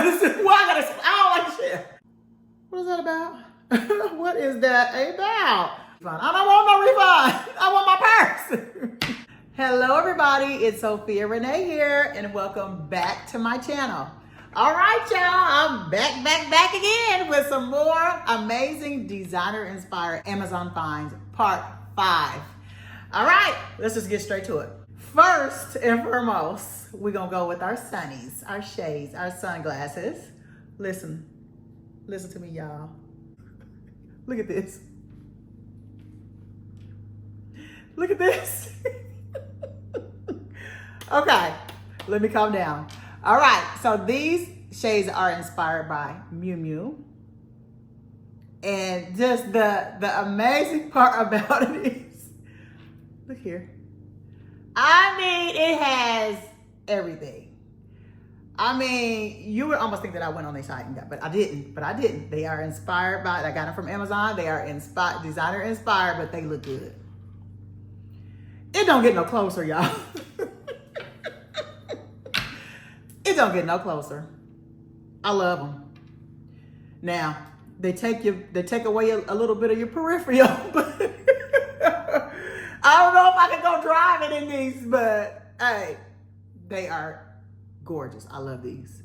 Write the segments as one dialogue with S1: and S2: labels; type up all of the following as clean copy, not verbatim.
S1: I don't like share. What is that about? What is that about? I don't want no refund. I want my purse. Hello, everybody. It's Sophia Renee here, and welcome back to my channel. All right, y'all. I'm back again with some more amazing designer-inspired Amazon finds, part 5. All right, let's just get straight to it. First and foremost, we're gonna go with our sunnies, our shades, our sunglasses. Listen to me, y'all. Look at this. Look at this. Okay, let me calm down. All right, so these shades are inspired by Miu Miu. And just the amazing part about it is, look here. I mean, it has everything. I mean, you would almost think that I went on their site and got, but I didn't. They are inspired by, I got them from Amazon. They are designer inspired, but they look good. It don't get no closer, y'all. It don't get no closer. I love them. Now, they take away a little bit of your peripheral, but I don't know if I can go driving in these, but hey, they are gorgeous. I love these.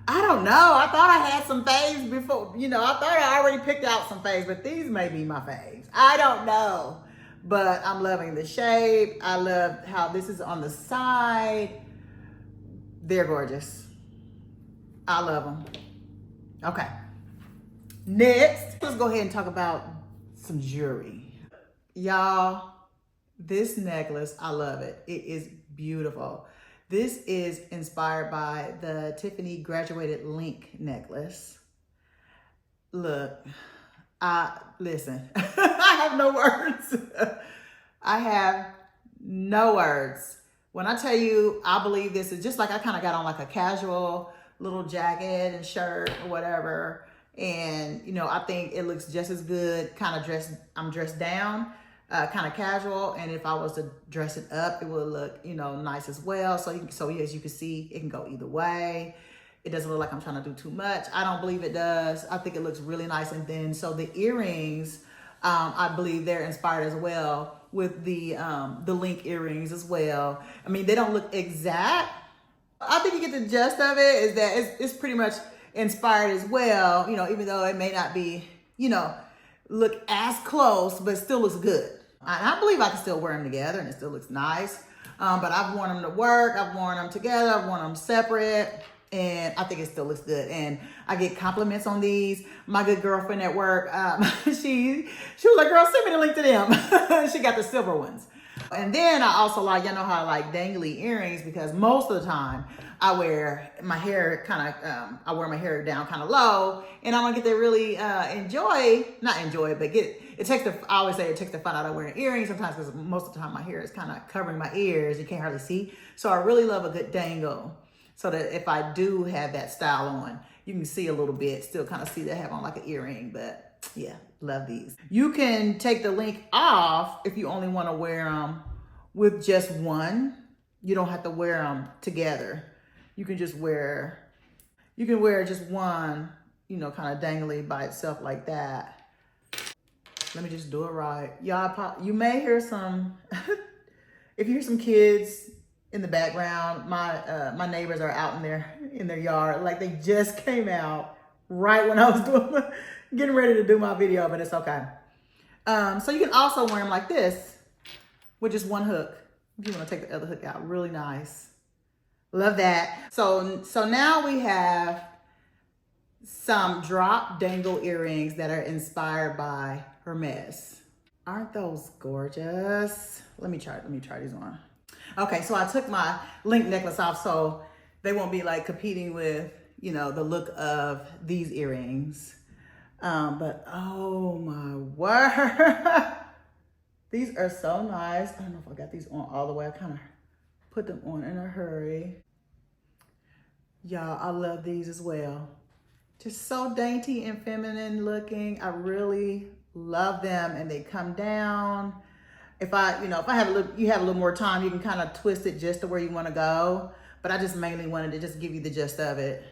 S1: I don't know. I thought I had some faves before. I thought I already picked out some faves, but these may be my faves. I don't know. But I'm loving the shape. I love how this is on the side. They're gorgeous. I love them. Okay. Next, let's go ahead and talk about some jewelry. Y'all, this necklace, I love it. It is beautiful. This is inspired by the Tiffany Graduated Link necklace. Look, listen, I have no words. I have no words. When I tell you, I believe this is just like I kind of got on like a casual little jacket and shirt or whatever. And, I think it looks just as good, I'm dressed down, kind of casual. And if I was to dress it up, it would look, nice as well. So as you can see, it can go either way. It doesn't look like I'm trying to do too much. I don't believe it does. I think it looks really nice and thin. So the earrings, I believe they're inspired as well with the link earrings as well. I mean, they don't look exact. I think you get the gist of it is that it's pretty much inspired as well, even though it may not be, look as close, but still looks good. I believe I can still wear them together and it still looks nice. But I've worn them to work, I've worn them together, I've worn them separate, and I think it still looks good. And I get compliments on these. My good girlfriend at work, she was like, girl, send me the link to them. She got the silver ones. And then I also like, y'all know how I like dangly earrings, because most of the time I wear my hair I wear my hair down kind of low, and I don't get to really not enjoy it, but I always say it takes the fun out of wearing earrings sometimes, because most of the time my hair is kind of covering my ears. You can't hardly see. So I really love a good dangle, so that if I do have that style on, you can see a little bit, still kind of see that I have on like an earring. But yeah, love these. You can take the link off if you only want to wear them with just one. You don't have to wear them together. You can wear just one, kind of dangly by itself like that. Let me just do it right. Y'all, you may hear some, if you hear some kids in the background, my neighbors are out in their yard. Like they just came out right when I was getting ready to do my video, but it's okay. So you can also wear them like this with just one hook. If you want to take the other hook out, really nice. Love that. So now we have some drop dangle earrings that are inspired by Hermes. Aren't those gorgeous? Let me try these on. Okay, so I took my link necklace off so they won't be like competing with, the look of these earrings. But oh my word. These are so nice. I don't know if I got these on all the way. I kind of put them on in a hurry. Y'all, I love these as well. Just so dainty and feminine looking. I really love them, and they come down. If I have you have a little more time, you can kind of twist it just to where you want to go. But I just mainly wanted to just give you the gist of it.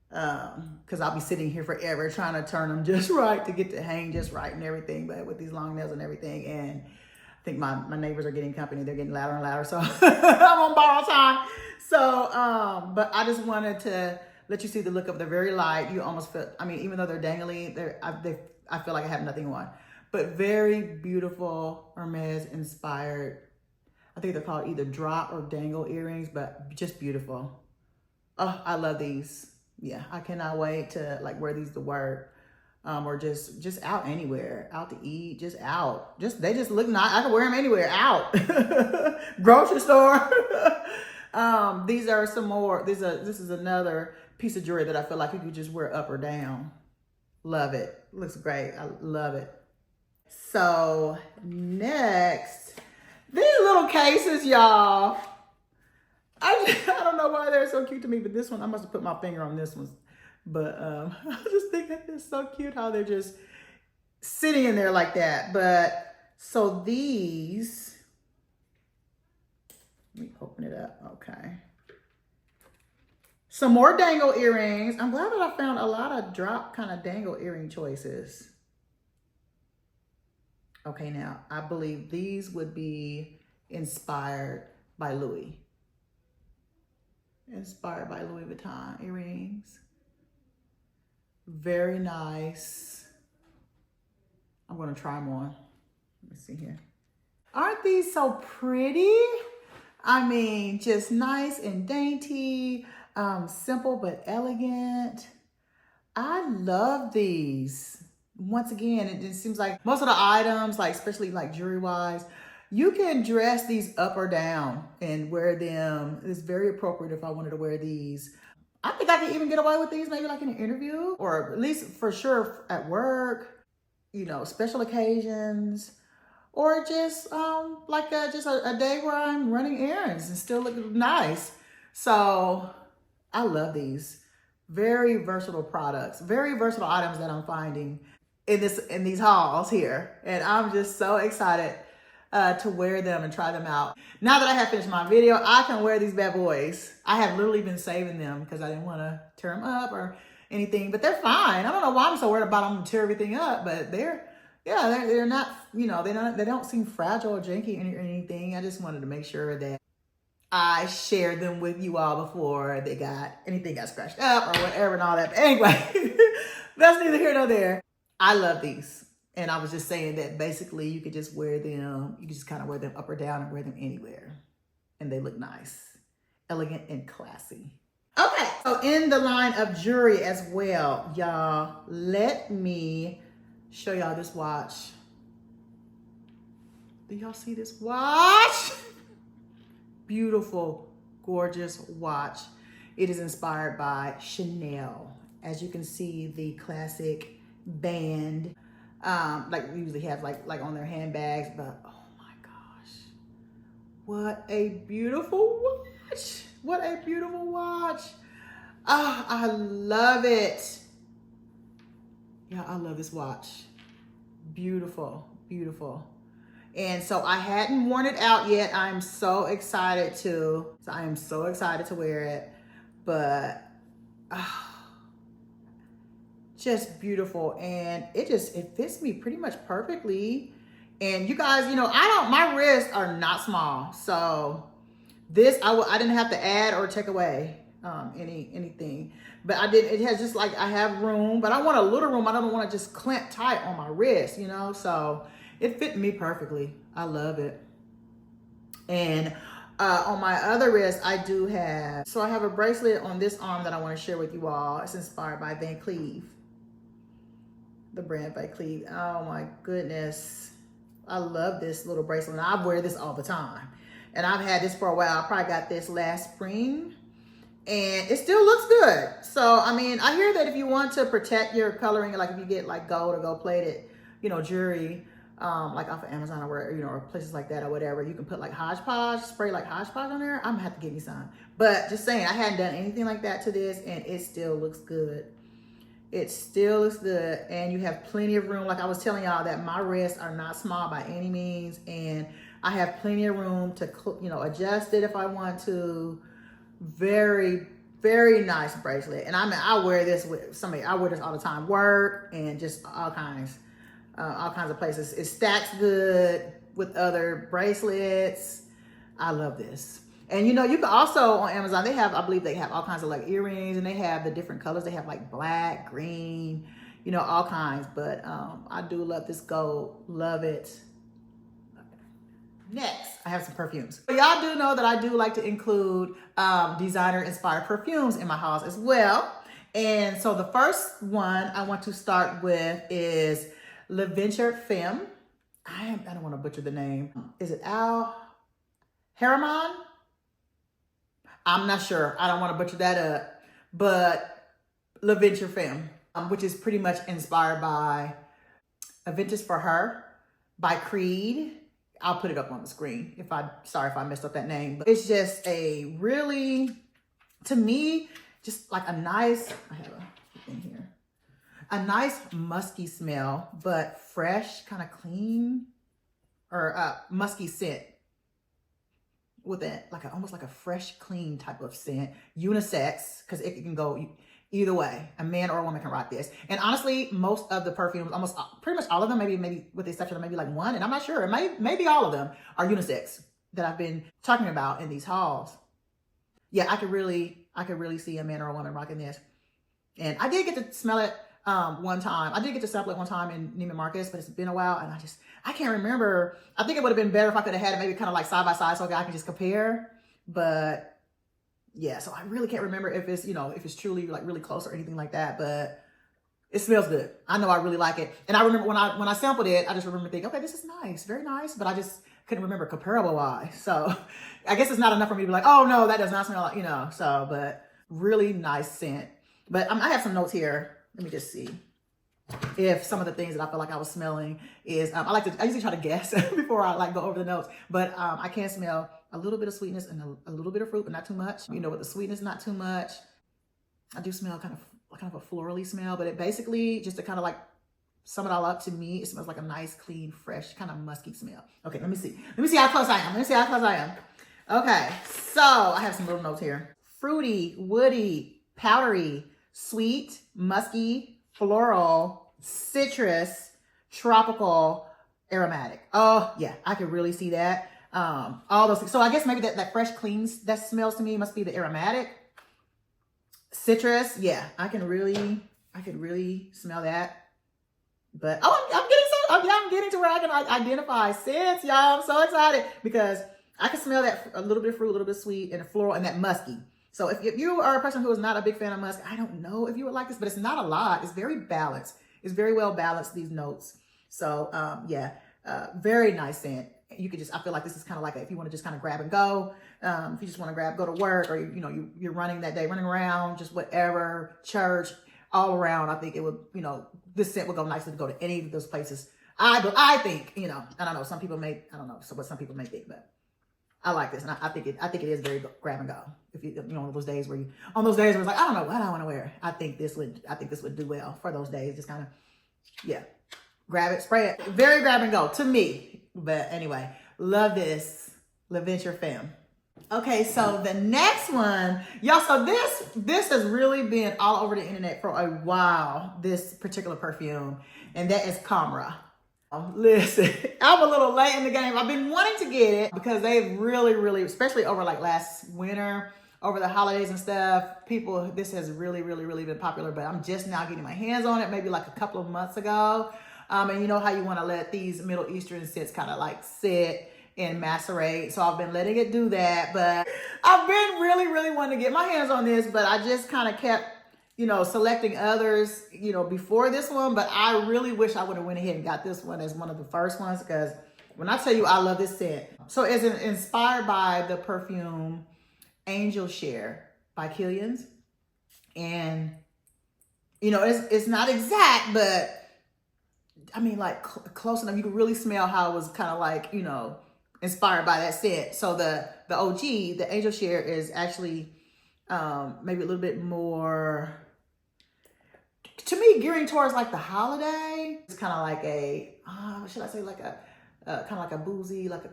S1: Because I'll be sitting here forever trying to turn them just right to get to hang just right and everything, but with these long nails and everything. And I think my neighbors are getting company. They're getting louder and louder, so I'm on borrowed time. So, but I just wanted to let you see the look of, they're very light. You almost feel, I mean, even though they're dangly, I feel like I have nothing on. But very beautiful Hermes inspired. I think they're called either drop or dangle earrings, but just beautiful. Oh, I love these. Yeah, I cannot wait to like wear these to work. Or just out anywhere, out to eat, just out. They just look nice. I can wear them anywhere, out. Grocery store. These are some more. This is another piece of jewelry that I feel like you could just wear up or down. Love it. Looks great. I love it. So next, these little cases, y'all. I don't know why they're so cute to me, but this one, I must have put my finger on this one. But I just think that it's so cute how they're just sitting in there like that. But so these, let me open it up. Okay. Some more dangle earrings. I'm glad that I found a lot of drop kind of dangle earring choices. Okay, now I believe these would be inspired by Louis. Inspired by Louis Vuitton earrings. Very nice. I'm gonna try them on. Let me see here. Aren't these so pretty? I mean, just nice and dainty, simple but elegant. I love these. Once again, it just seems like most of the items, like especially like jewelry wise, you can dress these up or down and wear them. It's very appropriate if I wanted to wear these. I think I can even get away with these maybe like in an interview, or at least for sure at work, you know, special occasions, or just like just a day where I'm running errands and still look nice. So I love these. Very versatile products, very versatile items that I'm finding in these hauls here. And I'm just so excited to wear them and try them out. Now that I have finished my video, I can wear these bad boys. I have literally been saving them because I didn't want to tear them up or anything, but they're fine. I don't know why I'm so worried about them to tear everything up, but they're not, you know, they don't seem fragile or janky or anything. I just wanted to make sure that I shared them with you all before anything got scratched up or whatever and all that. But anyway, that's neither here nor there. I love these. And I was just saying that basically you could just wear them, you could just kind of wear them up or down and wear them anywhere. And they look nice, elegant, and classy. Okay, so in the line of jewelry as well, y'all, let me show y'all this watch. Do y'all see this watch? Beautiful, gorgeous watch. It is inspired by Chanel. As you can see, the classic band, like we usually have like on their handbags, but oh my gosh, what a beautiful watch. What a beautiful watch. Oh, I love it. Yeah, I love this watch. Beautiful, beautiful. And so I hadn't worn it out yet. I'm so excited to wear it, but just beautiful. And it fits me pretty much perfectly. And you guys, you know, my wrists are not small. So this, I didn't have to add or take away anything. But it has just like, I have room, but I want a little room. I don't want to just clamp tight on my wrist, you know? So it fit me perfectly. I love it. And on my other wrist, I have a bracelet on this arm that I want to share with you all. It's inspired by Van Cleef. The brand Van Cleef. Oh my goodness. I love this little bracelet. And I wear this all the time. And I've had this for a while. I probably got this last spring. And it still looks good. So, I mean, I hear that if you want to protect your coloring, like if you get like gold or gold plated, you know, jewelry, like off of Amazon or where, you know, or places like that or whatever, you can put like hodgepodge, spray like hodgepodge on there. I'm gonna have to get me some. But just saying, I hadn't done anything like that to this and it still looks good. It still looks good. And you have plenty of room. Like I was telling y'all that my wrists are not small by any means. And I have plenty of room to, you know, adjust it if I want to. Very Very nice bracelet. And I mean, I wear this with somebody, I wear this all the time, work and just all kinds of places. It stacks good with other bracelets. I love this. And you know, you can also on Amazon, they have, I believe they have all kinds of like earrings, and they have the different colors. They have like black, green, you know, all kinds. But I do love this gold. Love it. Next, I have some perfumes. Y'all do know that I do like to include designer inspired perfumes in my hauls as well. And so the first one I want to start with is Le Venture Femme. I don't want to butcher the name. Is it Al Harriman? I'm not sure. I don't want to butcher that up. But Le Venture Femme, which is pretty much inspired by A Vintage for Her by Creed. I'll put it up on the screen sorry if I messed up that name, but it's just a really, to me, just like a nice, I have a thing here, a nice musky smell, but fresh, kind of clean, or musky scent with it, like almost like a fresh, clean type of scent, unisex, because it can go either way. A man or a woman can rock this. And honestly, most of the perfumes, almost pretty much all of them, maybe with the exception of maybe like one, and I'm not sure, maybe all of them are unisex that I've been talking about in these hauls. Yeah, I could really see a man or a woman rocking this. And I did get to smell it one time. I did get to sample it one time in Neiman Marcus, but it's been a while, and I can't remember. I think it would have been better if I could have had it maybe kind of like side by side so I can just compare. But yeah, so I really can't remember if it's, you know, if it's truly like really close or anything like that, but it smells good. I know I really like it. And I remember when I sampled it, I just remember thinking, okay, this is nice, very nice, but I just couldn't remember comparable wise. So I guess it's not enough for me to be like, oh no, that does not smell like, you know, so, but really nice scent. But I have some notes here. Let me just see if some of the things that I feel like I was smelling is, I usually try to guess before I like go over the notes, but I can smell a little bit of sweetness and a little bit of fruit, but not too much. You know, with the sweetness, not too much. I do smell kind of a florally smell, but it basically, just to kind of like sum it all up, to me, it smells like a nice, clean, fresh, kind of musky smell. Okay, let me see how close I am. Okay, so I have some little notes here. Fruity, woody, powdery, sweet, musky, floral, citrus, tropical, aromatic. Oh yeah, I could really see that. All those things. So I guess maybe that fresh, clean, that smells to me must be the aromatic. Citrus, yeah, I could really smell that. But I'm getting to where I can identify scents, y'all. I'm so excited because I can smell that a little bit of fruit, a little bit sweet, and the floral, and that musky. So if you are a person who is not a big fan of musk, I don't know if you would like this, but it's not a lot. It's very balanced. It's very well balanced, these notes. So yeah, very nice scent. You could just, I feel like this is kind of like if you want to just kind of grab and go. If you just want to go to work, or you know, you're running that day, running around, just whatever, church, all around. I think it would, you know, this scent would go nicely to go to any of those places. I think, you know, I don't know. Some people may, I don't know what some people may think, but I like this, and I think it is very grab and go. If you know, on those days where it's like, I don't know what I want to wear. I think this would do well for those days. Just kind of, yeah, grab it, spray it. Very grab and go to me. But anyway, love this Le Venture Femme. Okay, so the next one, y'all. So this has really been all over the internet for a while. This particular perfume, and that is Camera. Listen, I'm a little late in the game. I've been wanting to get it because they've really, especially over like last winter, over the holidays and stuff, this has really been popular, but I'm just now getting my hands on it, maybe like a couple of months ago. And you know how you want to let these Middle Eastern scents kind of like sit and macerate. So I've been letting it do that, but I've been really wanting to get my hands on this, but I just kind of kept, you know, selecting others, you know, before this one. But I really wish I would have went ahead and got this one as one of the first ones, because when I tell you I love this scent. So it's inspired by the perfume Angel Share by Kilian's. And, you know, it's not exact, but I mean, like close enough. You can really smell how it was kind of like, you know, inspired by that scent. So the OG, the Angel Share, is actually maybe a little bit more, to me, gearing towards like the holiday. It's kind of like a, what should I say, like a kind of like a boozy, like a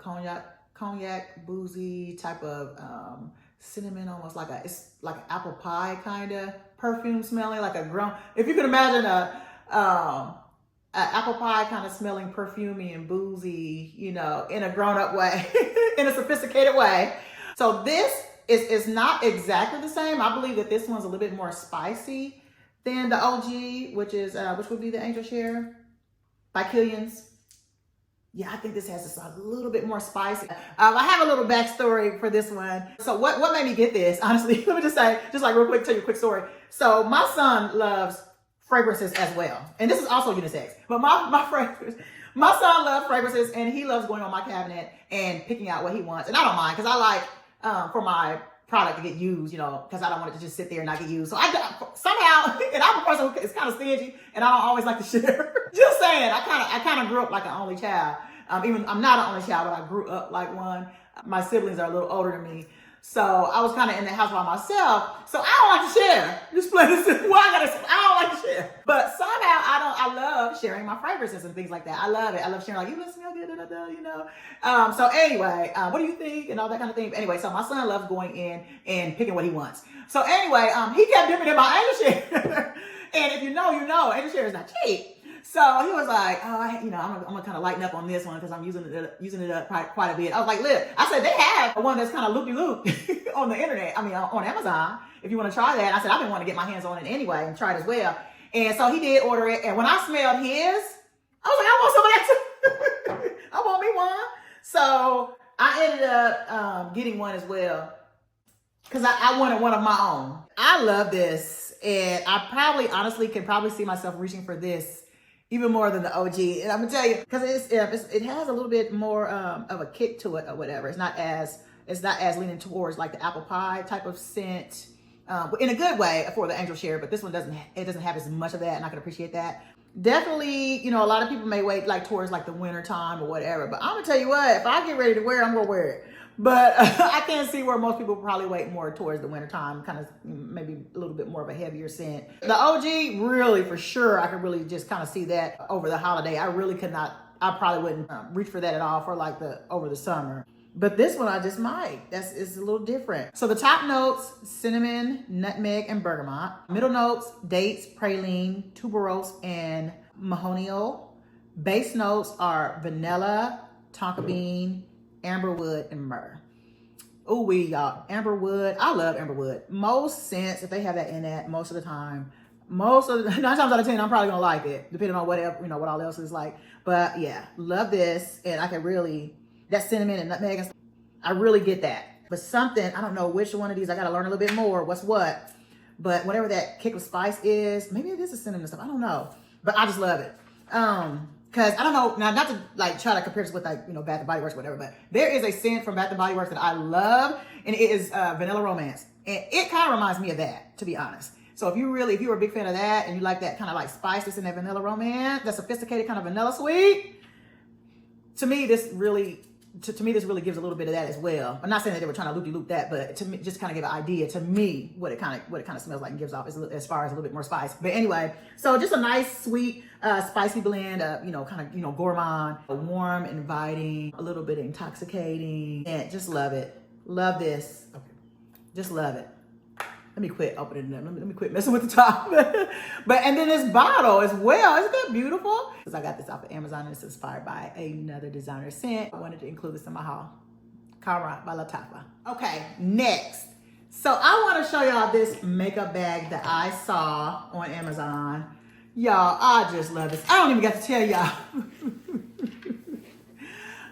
S1: cognac boozy type of cinnamon, almost like it's like an apple pie kind of perfume smelling, like a grown, if you can imagine a apple pie kind of smelling perfumey and boozy, you know, in a grown-up way, in a sophisticated way. So this is not exactly the same. I believe that this one's a little bit more spicy than the OG, which would be the Angel Share by Killian's. Yeah, I think this has just a little bit more spicy. I have a little backstory for this one. So what made me get this, honestly, let me just say, just like real quick, tell you a quick story. So my son loves fragrances as well. And this is also unisex. But my son loves fragrances, and he loves going on my cabinet and picking out what he wants. And I don't mind, because I like for my product to get used, you know, because I don't want it to just sit there and not get used. So I somehow, and I'm a person who is kind of stingy, and I don't always like to share. Just saying, I kind of grew up like an only child. Even I'm not an only child, but I grew up like one. My siblings are a little older than me. So I was kind of in the house by myself. So I don't like to share. Just plain and simple. I don't like to share. But somehow I love sharing my fragrances and things like that. I love it. I love sharing, like, you look smell good, you know. So anyway, what do you think? And all that kind of thing. Anyway, so my son loves going in and picking what he wants. So anyway, he kept dipping in my Angel Share. And if you know, you know, Angel Share is not cheap. So he was like, oh, I'm gonna kind of lighten up on this one because I'm using it up quite a bit. I was like, look, I said, they have one that's kind of loopy-loop on the internet. I mean, on Amazon, if you want to try that. I said, I've been wanting to get my hands on it anyway and try it as well. And so he did order it. And when I smelled his, I was like, I want some of that too. I want me one. So I ended up getting one as well because I wanted one of my own. I love this. And I honestly can see myself reaching for this even more than the OG. And I'm gonna tell you, because it has a little bit more of a kick to it or whatever. It's not as leaning towards like the apple pie type of scent, in a good way for the Angel Share. But this one doesn't have as much of that, and I can appreciate that. Definitely, you know, a lot of people may wait like towards like the winter time or whatever. But I'm gonna tell you what, if I get ready to wear it, I'm gonna wear it. But I can see where most people probably wait more towards the winter time, kind of maybe a little bit more of a heavier scent. The OG, really, for sure, I could really just kind of see that over the holiday. I probably wouldn't reach for that at all for like over the summer. But this one I just might. It's a little different. So the top notes, cinnamon, nutmeg, and bergamot. Middle notes, dates, praline, tuberose, and mahonial. Base notes are vanilla, tonka bean, amberwood, and myrrh. Ooh, y'all, amberwood. I love amberwood. Most scents, if they have that in it, most of the time, 9 times out of 10, I'm probably gonna like it, depending on whatever, you know, what all else is like. But yeah, love this, and I can really, that cinnamon and nutmeg, I really get that. But something, I don't know which one of these, I gotta learn a little bit more, what's what. But whatever that kick of spice is, maybe it is a cinnamon stuff, I don't know. But I just love it. Because I don't know, now not to like try to compare this with like, you know, Bath and Body Works or whatever, but there is a scent from Bath and Body Works that I love, and it is Vanilla Romance. And it kind of reminds me of that, to be honest. So if you're a big fan of that and you like that kind of like spice that's in that Vanilla Romance, that sophisticated kind of vanilla sweet, to me this really gives a little bit of that as well. I'm not saying that they were trying to loop that, but to me, just kind of give an idea to me what it kind of smells like and gives off as far as a little bit more spice. But anyway, so just a nice, sweet, spicy blend of, you know, kind of, you know, gourmand, warm, inviting, a little bit intoxicating, and just love it. Love this. Okay. Just love it. Let me quit opening it up. Let me quit messing with the top. And then this bottle as well. Isn't that beautiful? Because I got this off of Amazon and it's inspired by another designer scent. I wanted to include this in my haul. Cara by Latafa. Okay, next. So I want to show y'all this makeup bag that I saw on Amazon. Y'all, I just love this. I don't even got to tell y'all.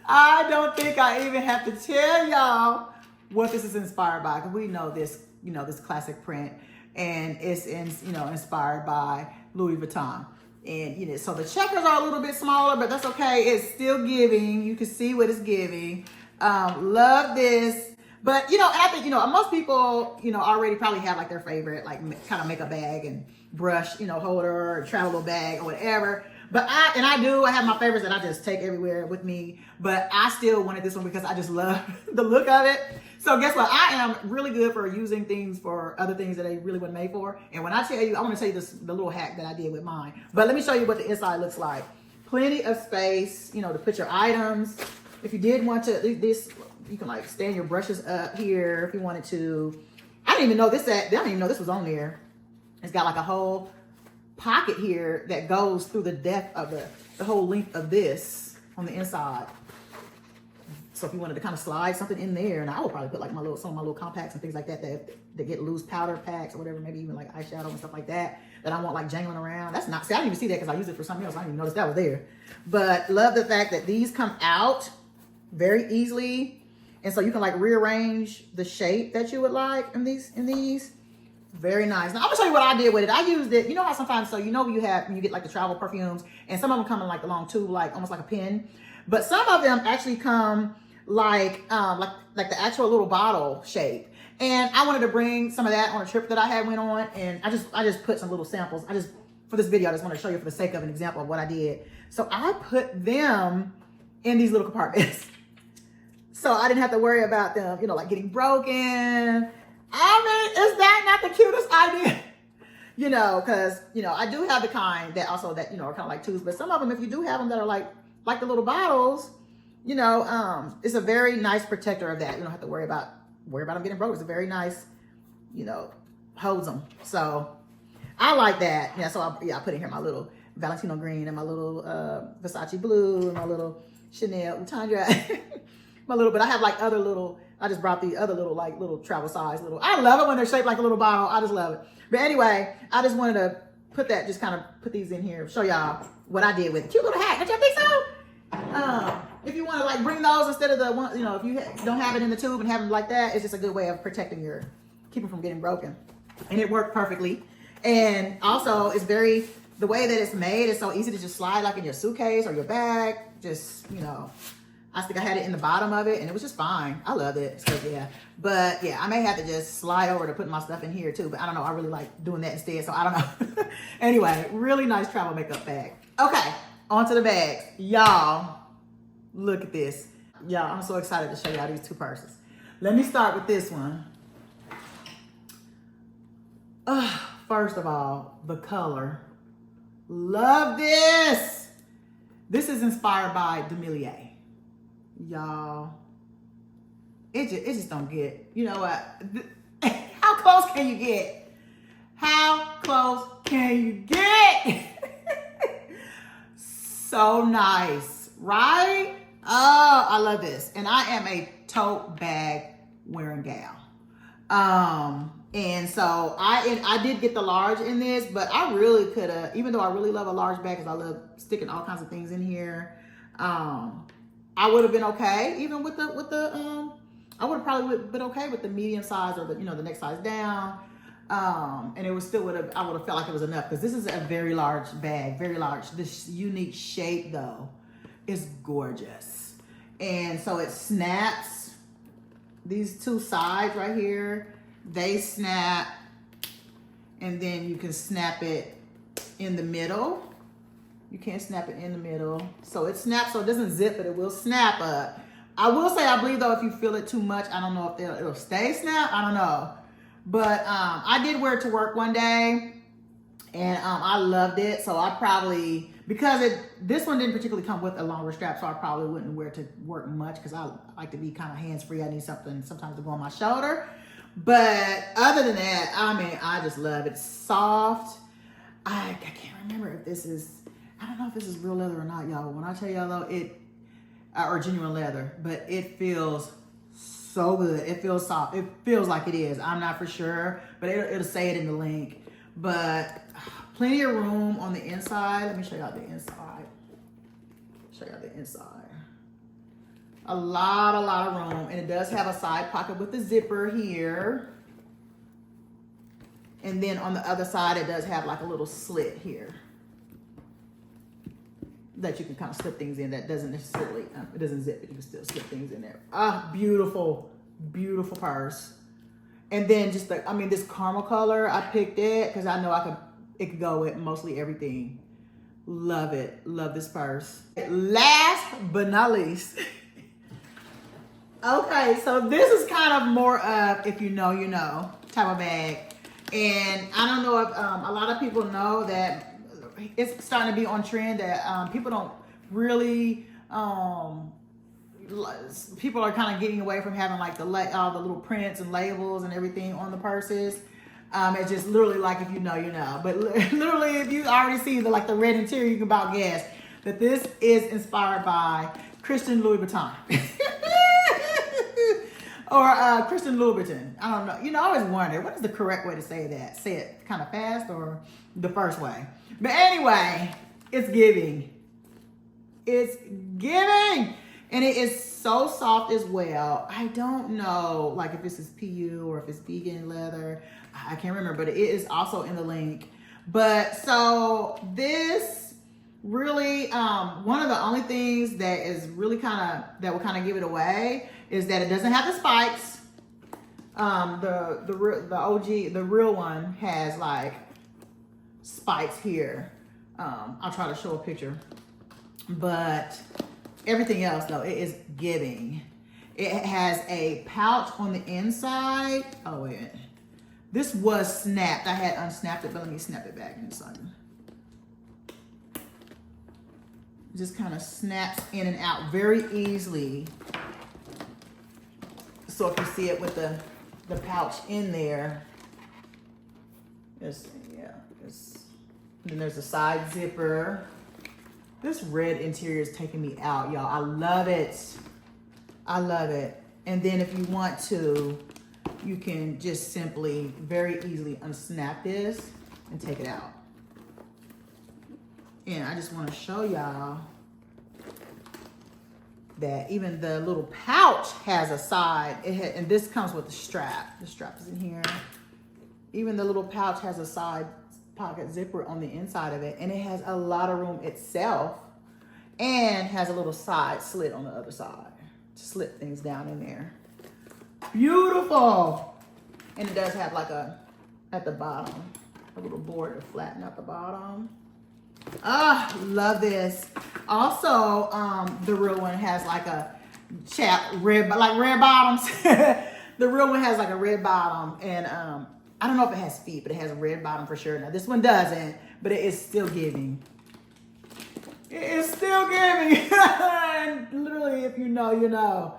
S1: I don't think I even have to tell y'all what this is inspired by, because we know this, you know, this classic print, and it's inspired by Louis Vuitton. And you know, so the checkers are a little bit smaller, but that's okay. It's still giving. You can see what it's giving. Love this. But you know, and I think, you know, most people, you know, already probably have like their favorite like kind of makeup bag and brush, you know, holder or travel bag or whatever. But I have my favorites that I just take everywhere with me. But I still wanted this one because I just love the look of it. So guess what? I am really good for using things for other things that they really weren't made for. And when I tell you, I want to tell you the little hack that I did with mine. But let me show you what the inside looks like. Plenty of space, you know, to put your items. if you did want to, this, you can like stand your brushes up here if you wanted to. I didn't even know this was on there. It's got like a whole pocket here that goes through the depth of the whole length of this on the inside. So if you wanted to kind of slide something in there, and I would probably put like some of my little compacts and things like that that get loose powder packs or whatever, maybe even like eyeshadow and stuff like that I want like jangling around. That's not, see, I didn't even see that because I used it for something else. I didn't even notice that was there. But love the fact that these come out very easily. And so you can like rearrange the shape that you would like in these. Very nice. Now I'm gonna show you what I did with it. I used it, you know how sometimes, so you know when you get like the travel perfumes, and some of them come in like the long tube, like almost like a pin. But some of them actually come like the actual little bottle shape. And I wanted to bring some of that on a trip that I went on, and I just put some little samples. For this video, I just want to show you for the sake of an example of what I did. So I put them in these little compartments. So I didn't have to worry about them, you know, like getting broken. I mean, is that not the cutest idea? You know, because, you know, I do have the kind that also that, you know, are kind of like tubes, but some of them, if you do have them that are like the little bottles, you know, it's a very nice protector of that. You don't have to worry about them getting broken. It's a very nice, you know, holds them. So I like that. Yeah. So I put in here my little Valentino green and my little Versace blue and my little Chanel Tundra. But I have like other little, I just brought the other little, like little travel size little, I love it when they're shaped like a little bottle. I just love it. But anyway, I just wanted to put that, just kind of put these in here, show y'all what I did with it. Cute little hat. Don't y'all think so? If you want to like bring those instead of the one, you know, if you don't have it in the tube and have them like that, it's just a good way of protecting keeping from getting broken. And it worked perfectly. And also it's the way that it's made is so easy to just slide like in your suitcase or your bag. Just, you know, I think I had it in the bottom of it and it was just fine. I loved it. So yeah. But yeah, I may have to just slide over to put my stuff in here too. But I don't know. I really like doing that instead. So I don't know. Anyway, really nice travel makeup bag. Okay, on to the bags. Y'all, look at this. Y'all, I'm so excited to show y'all these two purses. Let me start with this one. First of all, the color. Love this. This is inspired by Demilia. Y'all, it just don't get, you know what? How close can you get? How close can you get? So nice, right? Oh, I love this. And I am a tote bag wearing gal. And so I did get the large in this, but I really could have, even though I really love a large bag because I love sticking all kinds of things in here. I would have been okay even with the I would have probably been okay with the medium size or the, you know, the next size down. And it was still I would have felt like it was enough because this is a very large bag, very large. This unique shape though is gorgeous. And so it snaps. These two sides right here, they snap, and then you can snap it in the middle. You can't snap it in the middle. So it snaps, so it doesn't zip, but it will snap up. I will say, I believe though, if you feel it too much, I don't know if it'll stay snapped. I don't know. But I did wear it to work one day, and I loved it. So I probably, because this one didn't particularly come with a longer strap, so I probably wouldn't wear it to work much because I like to be kind of hands-free. I need something sometimes to go on my shoulder. But other than that, I mean, I just love it. It's soft. I can't remember if this is, I don't know if this is real leather or not, y'all. When I tell y'all though, or genuine leather, but it feels so good. It feels soft. It feels like it is. I'm not for sure, but it'll say it in the link. But plenty of room on the inside. Let me show y'all the inside. A lot of room. And it does have a side pocket with the zipper here. And then on the other side, it does have like a little slit here that you can kind of slip things in. That doesn't necessarily, it doesn't zip, but you can still slip things in there. Beautiful, beautiful purse. And then just this caramel color, I picked it because I know it could go with mostly everything. Love it. Love this purse. Last but not least. Okay, so this is kind of more of, if you know, you know, type of bag. And I don't know if a lot of people know that it's starting to be on trend that people don't really, people are kind of getting away from having like all the little prints and labels and everything on the purses. It's just literally like, if you know, you know. But literally, if you already see the red interior, you can about guess that this is inspired by Christian Louis Vuitton. Or Christian Louboutin. I don't know. You know, I always wonder, what is the correct way to say that? Say it kind of fast or the first way? But anyway, it's giving. It's giving. And it is so soft as well. I don't know, like, if this is PU or if it's vegan leather. I can't remember, but it is also in the link. But so this really, one of the only things that is really that will kind of give it away is that it doesn't have the spikes. The OG, the real one has like spikes here. I'll try to show a picture, but everything else though, it is giving. It has a pouch on the inside. Oh wait a minute. This was snapped. I had unsnapped it, but let me snap it back in a second. It just kind of snaps in and out very easily. So if you see it with the pouch in there, then there's a side zipper. This red interior is taking me out, y'all. I love it. I love it. And then if you want to, you can just simply very easily unsnap this and take it out. And I just want to show y'all that even the little pouch has a side, and this comes with the strap. The strap is in here. Even the little pouch has a side pocket zipper on the inside of it, and it has a lot of room itself, and has a little side slit on the other side to slip things down in there. Beautiful. And it does have like at the bottom, a little board to flatten out the bottom. Ah, love this. Also, the real one has like a red bottoms. The real one has like a red bottom, and I don't know if it has feet, but it has a red bottom for sure. Now this one doesn't, but it is still giving. It is still giving. And literally, if you know, you know.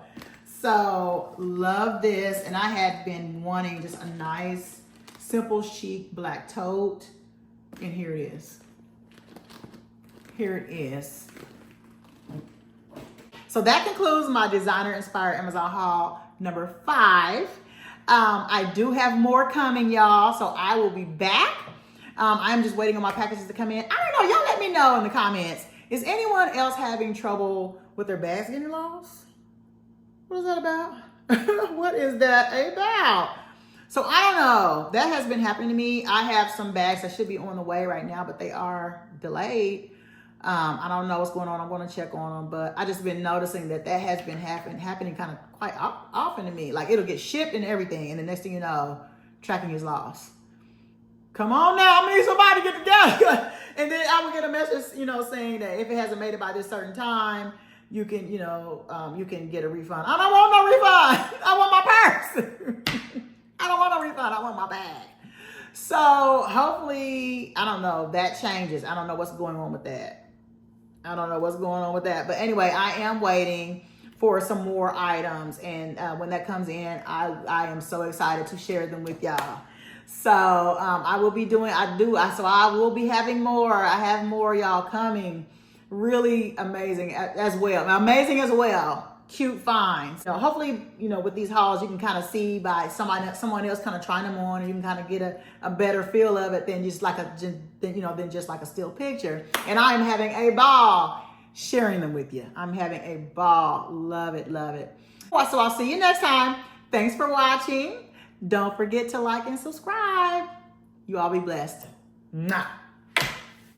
S1: So love this, and I had been wanting just a nice, simple, chic black tote, and here it is. Here it is. So that concludes my designer-inspired Amazon haul number 5. I do have more coming, y'all, so I will be back. I'm just waiting on my packages to come in. I don't know. Y'all let me know in the comments. Is anyone else having trouble with their bags getting lost? What is that about? What is that about? So I don't know. That has been happening to me. I have some bags that should be on the way right now, but they are delayed. I don't know what's going on. I'm going to check on them, but I just been noticing that has been happening kind of quite often to me. Like it'll get shipped and everything, and the next thing you know, tracking is lost. Come on now, I need somebody to get together. And then I will get a message, saying that if it hasn't made it by this certain time, you can, you can get a refund. I don't want no refund. I want my purse. I don't want no refund. I want my bag. So hopefully, I don't know, that changes. I don't know what's going on with that. But anyway, I am waiting for some more items. And when that comes in, I am so excited to share them with y'all. So I will be having more. I have more, y'all, coming. Really amazing as well. Cute finds. So hopefully, with these hauls, you can kind of see by someone else kind of trying them on, and you can kind of get a better feel of it than just like a still picture. And I am having a ball sharing them with you. I'm having a ball. Love it, love it. So I'll see you next time. Thanks for watching. Don't forget to like and subscribe. You all be blessed. Mwah.